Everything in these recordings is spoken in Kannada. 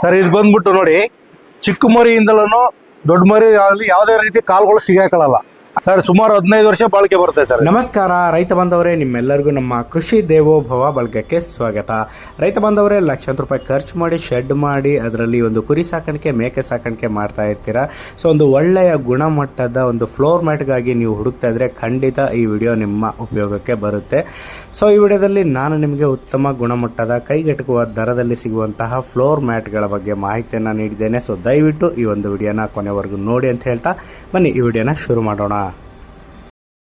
ಸರ್ ಇದು ಬಂದ್ಬಿಟ್ಟು ನೋಡಿ, ಚಿಕ್ಕ ಮರಿಯಿಂದಲೂ ದೊಡ್ಡ ಮರಿ ಆಗಲಿ ಯಾವುದೇ ರೀತಿ ಕಾಲುಗಳು ಸಿಗಾಕೊಳ್ಳಲ್ಲ ಸರ್. ಸುಮಾರು 15 ವರ್ಷ ಬಾಳಿಕೆ ಬರುತ್ತೆ ಸರ್. ನಮಸ್ಕಾರ ರೈತ ಬಾಂಧವರೇ, ನಿಮ್ಮೆಲ್ಲರಿಗೂ ನಮ್ಮ ಕೃಷಿ ದೇವೋಭವ ಬಳಗಕ್ಕೆ ಸ್ವಾಗತ. ರೈತ ಬಾಂಧವರೇ, ಲಕ್ಷಾಂತರ ರೂಪಾಯಿ ಖರ್ಚು ಮಾಡಿ ಶೆಡ್ ಮಾಡಿ ಅದರಲ್ಲಿ ಒಂದು ಕುರಿ ಸಾಕಾಣಿಕೆ ಮೇಕೆ ಸಾಕಾಣಿಕೆ ಮಾಡ್ತಾ ಇರ್ತೀರಾ. ಸೊ ಒಂದು ಒಳ್ಳೆಯ ಗುಣಮಟ್ಟದ ಒಂದು ಫ್ಲೋರ್ ಮ್ಯಾಟ್ಗಾಗಿ ನೀವು ಹುಡುಕ್ತಾ ಇದ್ರೆ ಖಂಡಿತ ಈ ವಿಡಿಯೋ ನಿಮ್ಮ ಉಪಯೋಗಕ್ಕೆ ಬರುತ್ತೆ. ಸೊ ಈ ವಿಡಿಯೋದಲ್ಲಿ ನಾನು ನಿಮಗೆ ಉತ್ತಮ ಗುಣಮಟ್ಟದ ಕೈಗೆಟುಕುವ ದರದಲ್ಲಿ ಸಿಗುವಂತಹ ಫ್ಲೋರ್ ಮ್ಯಾಟ್ಗಳ ಬಗ್ಗೆ ಮಾಹಿತಿಯನ್ನು ನೀಡಿದ್ದೇನೆ. ಸೊ ದಯವಿಟ್ಟು ಈ ಒಂದು ವಿಡಿಯೋನ ಕೊನೆವರೆಗೂ ನೋಡಿ ಅಂತ ಹೇಳ್ತಾ ಬನ್ನಿ ಈ ವಿಡಿಯೋನ ಶುರು ಮಾಡೋಣ.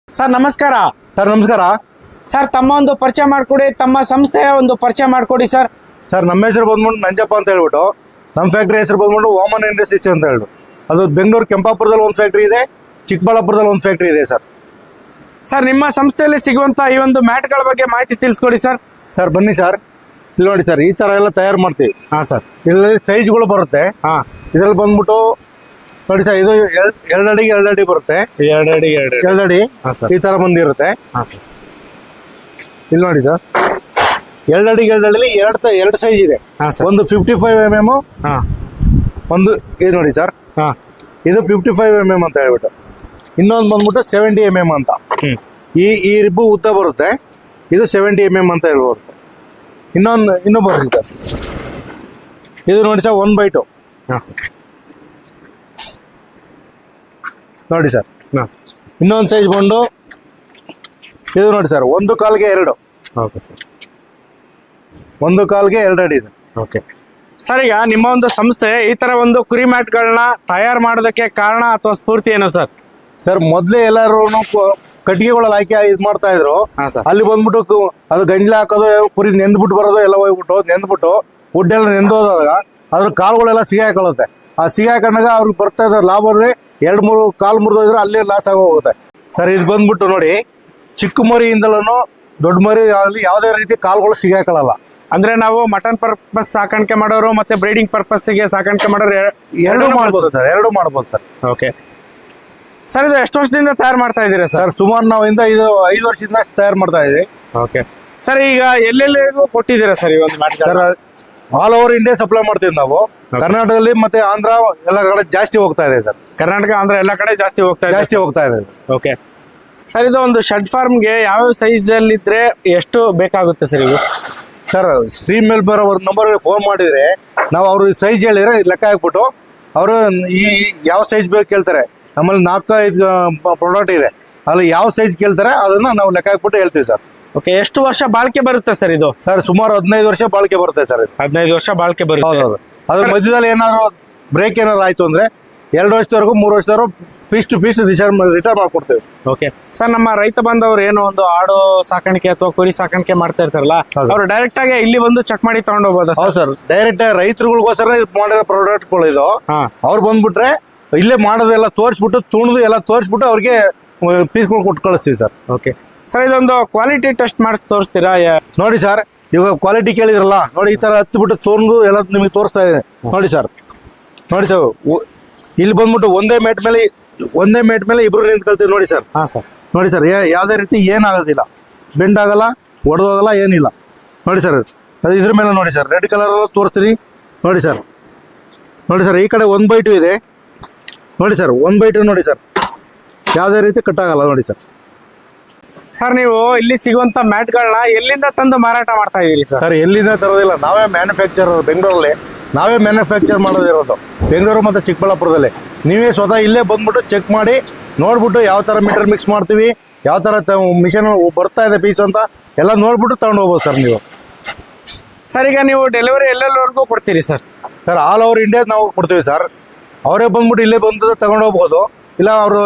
ಸರ್ ನಮಸ್ಕಾರ. ಸರ್ ನಮಸ್ಕಾರ. ಸರ್ ತಮ್ಮ ಒಂದು ಪರಿಚಯ ಮಾಡಿಕೊಡಿ, ತಮ್ಮ ಸಂಸ್ಥೆಯ ಒಂದು ಪರಿಚಯ ಮಾಡಿಕೊಡಿ ಸರ್. ಸರ್ ನಮ್ಮ ಹೆಸರು ಬಂದ್ಬಿಟ್ಟು ನಂಜಪ್ಪ ಅಂತ ಹೇಳ್ಬಿಟ್ಟು, ನಮ್ಮ ಫ್ಯಾಕ್ಟ್ರಿ ಹೆಸರು ಬಂದ್ಬಿಟ್ಟು ವಾಮನ್ ಇಂಡಸ್ಟ್ರೀಸ್ ಅಂತ ಹೇಳ್ಬಿಟ್ಟು. ಅದು ಬೆಂಗಳೂರು ಕೆಂಪಾಪುರದಲ್ಲಿ ಒಂದು ಫ್ಯಾಕ್ಟ್ರಿ ಇದೆ, ಚಿಕ್ಕಬಳ್ಳಾಪುರದಲ್ಲಿ ಒಂದು ಫ್ಯಾಕ್ಟ್ರಿ ಇದೆ ಸರ್. ಸರ್ ನಿಮ್ಮ ಸಂಸ್ಥೆಯಲ್ಲಿ ಸಿಗುವಂತ ಈ ಒಂದು ಮ್ಯಾಟ್ಗಳ ಬಗ್ಗೆ ಮಾಹಿತಿ ತಿಳಿಸ್ಕೊಡಿ ಸರ್. ಸರ್ ಬನ್ನಿ ಸರ್, ಇಲ್ಲಿ ನೋಡಿ ಸರ್, ಈ ತರ ಎಲ್ಲ ತಯಾರು ಮಾಡ್ತೀವಿ. ಹಾಂ ಸರ್. ಇದರಲ್ಲಿ ಸೈಜ್ಗಳು ಬರುತ್ತೆ. ಹಾಂ, ಇದರಲ್ಲಿ ಬಂದ್ಬಿಟ್ಟು ನೋಡಿ ಸರ್, ಇದು 2 ಅಡಿಗೆ 2 ಅಡಿ ಬರುತ್ತೆ. 2 ಅಡಿ 2 ಅಡಿ ಹಾಂ ಸರ್. ಈ ತರ ಬಂದಿರುತ್ತೆ. ಹಾಂ ಸರ್. ಇಲ್ಲಿ ನೋಡಿ ಸರ್, 2 ಅಡಿಗೆ 2 ಅಡಿಲಿ ಎರಡು ಸೈಜ್ ಇದೆ. ಹಾಂ ಸರ್. ಒಂದು 55 mm, ಹಾಂ ಒಂದು ಇದು ನೋಡಿ ಸರ್, ಹಾಂ, ಇದು 55 mm ಅಂತ ಹೇಳ್ಬಿಟ್ಟು, ಇನ್ನೊಂದು ಬಂದ್ಬಿಟ್ಟು 70 mm ಅಂತ. ಈ ರಿಬ್ಬು ಉದ್ದ ಬರುತ್ತೆ, ಇದು 70 mm ಅಂತ ಹೇಳ್ಬೋದು. ಇನ್ನೂ ಬರುತ್ತೆ ಸರ್, ಇದು ನೋಡಿ ಸರ್ 1/2. ಹಾಂ ಸರ್. ನೋಡಿ ಸರ್, ಹಾಂ, ಇನ್ನೊಂದು ಸೈಜ್ ಬಂದು ಇದು ನೋಡಿ ಸರ್, 1 ಕಾಲ್ಗೆ 2. Okay sir. 1 ಕಾಲ್ಗೆ 2 ಅಡಿ ಇದೆ. ಓಕೆ ಸರ್, ಈಗ ನಿಮ್ಮ ಒಂದು ಸಂಸ್ಥೆ ಈ ತರ ಒಂದು ಕುರಿ ಮ್ಯಾಟ್ಗಳನ್ನ ತಯಾರು ಮಾಡೋದಕ್ಕೆ ಕಾರಣ ಅಥವಾ ಸ್ಫೂರ್ತಿ ಏನು ಸರ್? ಸರ್ ಮೊದಲೇ ಎಲ್ಲರೂ ಕಟ್ಟಿಗೆಗಳಲ್ಲಿ ಹಾಕಿ ಇದು ಮಾಡ್ತಾ ಇದ್ರು. ಹಾಂ ಸರ್. ಅಲ್ಲಿ ಬಂದ್ಬಿಟ್ಟು ಅದು ಗಂಜಲ ಹಾಕೋದು, ಕುರಿ ನೆಂದ್ಬಿಟ್ಟು ಬರೋದು ಎಲ್ಲ ಹೋಗ್ಬಿಟ್ಟು ನೆಂದ್ಬಿಟ್ಟು ಉಡ್ಡೆಲ್ಲ ನೆಂದೋದಾಗ ಅದ್ರ ಕಾಲುಗಳೆಲ್ಲ ಸಿಗಾಕೊಳ್ಳುತ್ತೆ. ಆ ಸಿಗಾಕೊಂಡಾಗ ಅವ್ರಿಗೆ ಬರ್ತಾ ಇರೋ ಲಾಭ ಅಂದ್ರೆ 2-3 ಕಾಲು ಮುರಿದೋದ್ರೆ ಅಲ್ಲೇ ಲಾಸ್ ಆಗಿ ಹೋಗುತ್ತೆ ಸರ್. ಇದು ಬಂದ್ಬಿಟ್ಟು ನೋಡಿ, ಚಿಕ್ಕ ಮರಿಯಿಂದಲೂ ದೊಡ್ಡ ಮರಿ ಆಗಲಿ ಯಾವುದೇ ರೀತಿ ಕಾಲುಗಳು ಸಿಗಾಕೊಳ್ಳಲ್ಲ. ಅಂದ್ರೆ ನಾವು ಮಟನ್ ಪರ್ಪಸ್ ಸಾಕಾಣಿಕೆ ಮಾಡೋರು ಮತ್ತೆ ಬ್ರೀಡಿಂಗ್ ಪರ್ಪಸ್ಗೆ ಸಾಕಾಣಿಕೆ ಮಾಡೋರು ಎರಡೂ ಮಾಡ್ಬೋದು ಸರ್, ಎರಡೂ ಮಾಡ್ಬೋದು ಸರ್. ಓಕೆ ಸರ್, ಇದು ಎಷ್ಟು ವರ್ಷದಿಂದ ತಯಾರು ಮಾಡ್ತಾ ಇದ್ದೀರಾ ಸರ್? ಸರ್ ಸುಮಾರು ನಾವು 5 ವರ್ಷದಿಂದ ತಯಾರು ಮಾಡ್ತಾ ಇದೀವಿ. ಓಕೆ ಸರ್, ಈಗ ಎಲ್ಲೆಲ್ಲಿಗೂ ಕೊಟ್ಟಿದ್ದೀರಾ ಸರ್ ಈ ಒಂದು mat? Sir all over India supply ಮಾಡ್ತೀವಿ ನಾವು. ಕರ್ನಾಟಕದಲ್ಲಿ ಮತ್ತೆ ಆಂಧ್ರ ಎಲ್ಲ ಕಡೆ ಜಾಸ್ತಿ ಹೋಗ್ತಾ ಇದೆ ಸರ್. ಕರ್ನಾಟಕ ಆಂಧ್ರ ಎಲ್ಲ ಕಡೆ ಜಾಸ್ತಿ ಹೋಗ್ತಾ ಇದೆ. ಓಕೆ ಸರ್, ಇದು ಒಂದು ಶೆಡ್ ಫಾರ್ಮ್ಗೆ ಯಾವ ಸೈಜ್ ಅಲ್ಲಿ ಇದ್ರೆ ಎಷ್ಟು ಬೇಕಾಗುತ್ತೆ ಸರ್ ಇದು? ಸರ್ ಸ್ಕ್ರೀನ್ ಮೇಲೆ ಬರೋ ಒಂದು ನಂಬರ್ಗೆ ಫೋನ್ ಮಾಡಿದ್ರೆ ನಾವು ಅವ್ರ ಸೈಜ್ ಹೇಳಿದ್ರೆ ಲೆಕ್ಕ ಹಾಕ್ಬಿಟ್ಟು ಅವರು ಈ ಯಾವ ಸೈಜ್ ಬೇಕು ಕೇಳ್ತಾರೆ. ನಮ್ಮಲ್ಲಿ 4-5 ಪ್ರಾಡಕ್ಟ್ ಇದೆ, ಅಲ್ಲಿ ಯಾವ ಸೈಜ್ ಕೇಳ್ತಾರೆ ಅದನ್ನ ನಾವು ಲೆಕ್ಕ ಹಾಕ್ಬಿಟ್ಟು ಹೇಳ್ತೀವಿ ಸರ್. ಓಕೆ, ಎಷ್ಟು ವರ್ಷ ಬಾಳಿಕೆ ಬರುತ್ತೆ ಸರ್ ಇದು? ಸರ್ ಸುಮಾರು 15 ವರ್ಷ ಬಾಳಿಕೆ ಬರುತ್ತೆ ಸರ್. 15 ವರ್ಷ ಬಾಳಿಕೆ ಬರುತ್ತೆ. ಹೌದು. ಅದ್ರ ಮಧ್ಯದಲ್ಲಿ ಏನಾದ್ರು ಬ್ರೇಕ್ ಏನಾದ್ರು ಆಯ್ತು ಅಂದ್ರೆ 2 ವರ್ಷದವರೆಗೂ 3 ವರ್ಷದವರೆಗೂ ಪೀಸ್ ಟು ಪೀಸ್ ರಿಟರ್ನ್ ಮಾಡ್ಕೊಡ್ತೇವೆ. ಓಕೆ ಸರ್, ನಮ್ಮ ರೈತ ಬಾಂಧವರು ಏನು ಒಂದು ಆಡು ಸಾಕಾಣಿಕೆ ಅಥವಾ ಕುರಿ ಸಾಕಾಣಿಕೆ ಮಾಡ್ತಾ ಇರ್ತಾರಲ್ಲ, ಅವರು ಡೈರೆಕ್ಟ್ ಆಗಿ ಇಲ್ಲಿ ಬಂದು ಚೆಕ್ ಮಾಡಿ ತಗೊಂಡು ಹೋಗ್ಬೋದಾ? ಹೌದು ಸರ್, ಡೈರೆಕ್ಟ್ ರೈತರುಗಳಿಗೋಸ್ಕರ ಮಾಡಿರೋ ಪ್ರಾಡಕ್ಟ್ಗಳು ಇದು. ಅವ್ರು ಬಂದ್ಬಿಟ್ರೆ ಇಲ್ಲೇ ಮಾಡೋದೆಲ್ಲ ತೋರಿಸ್ಬಿಟ್ಟು ತುಣಿದು ಎಲ್ಲ ತೋರಿಸ್ಬಿಟ್ಟು ಅವ್ರಿಗೆ ಪೀಸ್ಗಳು ಕೊಟ್ಟು ಕಳಿಸ್ತೀವಿ ಸರ್. ಓಕೆ ಸರ್, ಇದೊಂದು ಕ್ವಾಲಿಟಿ ಟೆಸ್ಟ್ ಮಾಡಿ ತೋರಿಸ್ತೀರಾ? ನೋಡಿ ಸರ್, ಇವಾಗ ಕ್ವಾಲಿಟಿ ಕೇಳಿದ್ರಲ್ಲ, ನೋಡಿ ಈ ತರ ಹತ್ಬಿಟ್ಟು ತೊಂದು ಎಲ್ಲ ನಿಮಗೆ ತೋರಿಸ್ತಾ ಇದೆ. ನೋಡಿ ಸರ್ ಇಲ್ಲಿ ಬಂದ್ಬಿಟ್ಟು ಒಂದೇ ಮೇಟ್ ಮೇಲೆ ಇಬ್ರು ನಿಂತ್ಕೊಳ್ತೀವಿ. ನೋಡಿ ಸರ್. ಹಾಂ ಸರ್. ನೋಡಿ ಸರ್, ಯಾವುದೇ ರೀತಿ ಏನಾಗೋದಿಲ್ಲ, ಬೆಂಡ್ ಆಗಲ್ಲ, ಒಡೆದೋಗಲ್ಲ, ಏನಿಲ್ಲ. ನೋಡಿ ಸರ್, ಅದು ಇದ್ರ ಮೇಲೆ ನೋಡಿ ಸರ್, ರೆಡ್ ಕಲರ್ ತೋರಿಸ್ತೀನಿ. ನೋಡಿ ಸರ್ ಈ ಕಡೆ 1/2 ಇದೆ. ನೋಡಿ ಸರ್ 1/2 ನೋಡಿ ಸರ್, ಯಾವುದೇ ರೀತಿ ಕಟ್ಟಾಗಲ್ಲ. ನೋಡಿ ಸರ್. ಸರ್ ನೀವು ಇಲ್ಲಿ ಸಿಗುವಂತ ಮ್ಯಾಟ್ಗಳನ್ನ ಎಲ್ಲಿಂದ ತಂದು ಮಾರಾಟ ಮಾಡ್ತಾ ಇದೀರಿ ಸರ್? ಸರ್ ಎಲ್ಲಿಂದ ತರೋದಿಲ್ಲ, ನಾವೇ ಮ್ಯಾನುಫ್ಯಾಕ್ಚರರ್. ಬೆಂಗಳೂರಲ್ಲಿ ನಾವೇ ಮ್ಯಾನುಫ್ಯಾಕ್ಚರ್ ಮಾಡೋದಿರೋದು, ಬೆಂಗಳೂರು ಮತ್ತು ಚಿಕ್ಕಬಳ್ಳಾಪುರದಲ್ಲಿ. ನೀವೇ ಸ್ವತಃ ಇಲ್ಲೇ ಬಂದ್ಬಿಟ್ಟು ಚೆಕ್ ಮಾಡಿ ನೋಡ್ಬಿಟ್ಟು ಯಾವ ಥರ ಮೀಟರ್ ಮಿಕ್ಸ್ ಮಾಡ್ತೀವಿ, ಯಾವ ಥರ ಮಿಷನ್ ಬರ್ತಾ ಇದೆ ಪೀಸ್ ಅಂತ ಎಲ್ಲ ನೋಡ್ಬಿಟ್ಟು ತಗೊಂಡು ಹೋಗ್ಬೋದು ಸರ್ ನೀವು. ಸರ್ ಈಗ ನೀವು ಡೆಲಿವರಿ ಎಲ್ಲೆಲ್ಲವರೆಗೂ ಕೊಡ್ತೀರಿ sir? Sir all over India ನಾವು ಕೊಡ್ತೀವಿ ಸರ್. ಅವರೇ ಬಂದ್ಬಿಟ್ಟು ಇಲ್ಲೇ ಬಂದು ತಗೊಂಡು ಹೋಗ್ಬೋದು. ಇಲ್ಲ ಅವರು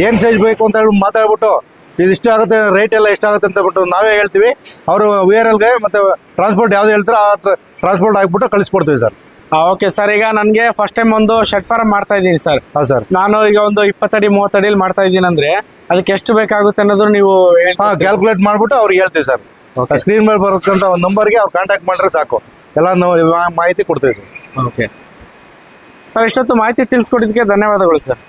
ಏನು ಸೈಜ್ ಬೇಕು ಅಂತ ಹೇಳಿ ಮಾತಾಡ್ಬಿಟ್ಟು ಇದು ಇಷ್ಟ ಆಗುತ್ತೆ, ರೇಟ್ ಎಲ್ಲ ಎಷ್ಟಾಗುತ್ತೆ ಅಂತ ಬಿಟ್ಟು ನಾವೇ ಹೇಳ್ತೀವಿ. ಅವರು VRLಗೆ ಮತ್ತು ಟ್ರಾನ್ಸ್ಪೋರ್ಟ್ ಯಾವ್ದು ಹೇಳ್ತಾರೆ ಆ ಟ್ರಾನ್ಸ್ಪೋರ್ಟ್ ಹಾಕ್ಬಿಟ್ಟು ಕಳಿಸ್ಕೊಡ್ತೀವಿ ಸರ್. ಓಕೆ ಸರ್, ಈಗ ನನಗೆ ಫಸ್ಟ್ ಟೈಮ್ ಒಂದು ಶೆಡ್ ಫಾರ್ಮ್ ಮಾಡ್ತಾ ಇದ್ದೀನಿ ಸರ್. ಹೌದು ಸರ್. ನಾನು ಈಗ ಒಂದು 20 ಅಡಿ 30 ಅಡಿಯಲ್ಲಿ ಮಾಡ್ತಾ ಇದ್ದೀನಿ ಅಂದ್ರೆ ಅದಕ್ಕೆ ಎಷ್ಟು ಬೇಕಾಗುತ್ತೆ ಅನ್ನೋದು ನೀವು ಕ್ಯಾಲ್ಕುಲೇಟ್ ಮಾಡ್ಬಿಟ್ಟು ಅವ್ರಿಗೆ ಹೇಳ್ತೀವಿ ಸರ್. ಸ್ಕ್ರೀನ್ ಮೇಲೆ ಬರೋಕ್ಕಂತ ಒಂದು ನಂಬರ್ಗೆ ಅವ್ರು ಕಾಂಟ್ಯಾಕ್ಟ್ ಮಾಡಿದ್ರೆ ಸಾಕು, ಎಲ್ಲ ನಾವು ಮಾಹಿತಿ ಕೊಡ್ತೀವಿ ಸರ್. ಓಕೆ ಸರ್, ಇಷ್ಟೊತ್ತು ಮಾಹಿತಿ ತಿಳಿಸ್ಕೊಟ್ಟಿದ್ದಕ್ಕೆ ಧನ್ಯವಾದಗಳು ಸರ್.